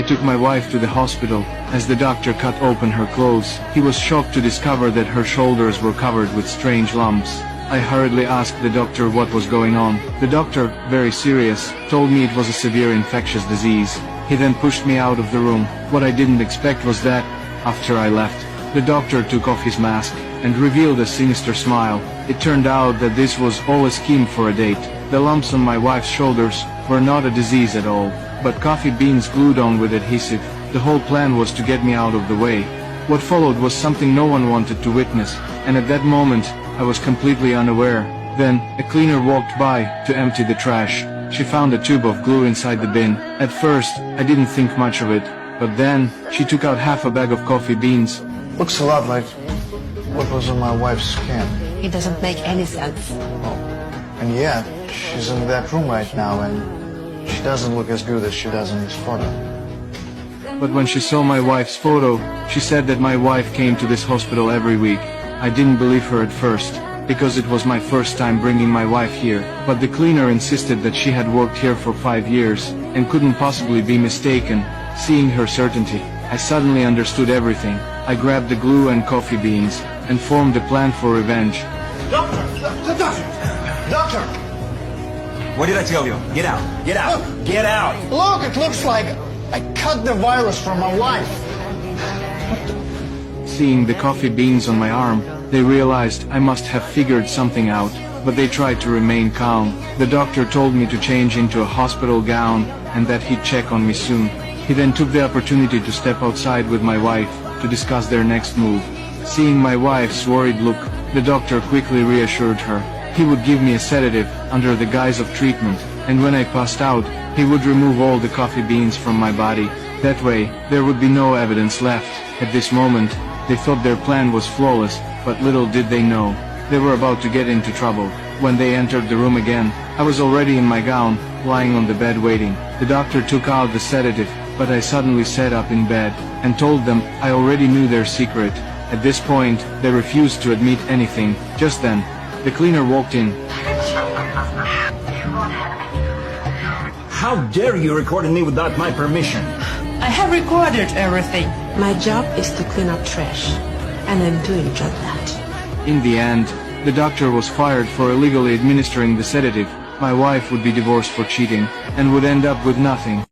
I took my wife to the hospital. As the doctor cut open her clothes, he was shocked to discover that her shoulders were covered with strange lumps. I hurriedly asked the doctor what was going on. The doctor, very serious, told me it was a severe infectious disease. He then pushed me out of the room. What I didn't expect was that, after I left, the doctor took off his mask and revealed a sinister smile. It turned out that this was all a scheme for a date. The lumps on my wife's shoulders were not a disease at all, but coffee beans glued on with adhesive. The whole plan was to get me out of the way. What followed was something no one wanted to witness, and at that moment, I was completely unaware. Then, a cleaner walked by to empty the trash. She found a tube of glue inside the bin. At first, I didn't think much of it, but then, she took out half a bag of coffee beans. Looks a lot like what was on my wife's skin. It doesn't make any sense. And yet, she's in that room right now and she doesn't look as good as she does in this photo. But when she saw my wife's photo, she said that my wife came to this hospital every week. I didn't believe her at first, because it was my first time bringing my wife here, but the cleaner insisted that she had worked here for 5 years, and couldn't possibly be mistaken. Seeing her certainty, I suddenly understood everything. I grabbed the glue and coffee beans, and formed a plan for revenge. Doctor! Doctor! What did I tell you? Get out! Get out! Get out! Look, it looks like I cut the virus from my wife. Seeing the coffee beans on my arm, they realized I must have figured something out, but they tried to remain calm. The doctor told me to change into a hospital gown, and that he'd check on me soon. He then took the opportunity to step outside with my wife, to discuss their next move. Seeing my wife's worried look, the doctor quickly reassured her. He would give me a sedative, under the guise of treatment, and when I passed out, he would remove all the coffee beans from my body. That way, there would be no evidence left. At this moment, they thought their plan was flawless, but little did they know, they were about to get into trouble. When they entered the room again, I was already in my gown, lying on the bed waiting. The doctor took out the sedative, but I suddenly sat up in bed, and told them I already knew their secret. At this point, they refused to admit anything. Just then, the cleaner walked in. How dare you record me without my permission? I have recorded everything. My job is to clean up trash, and I'm doing just that. In the end, the doctor was fired for illegally administering the sedative. My wife would be divorced for cheating, and would end up with nothing.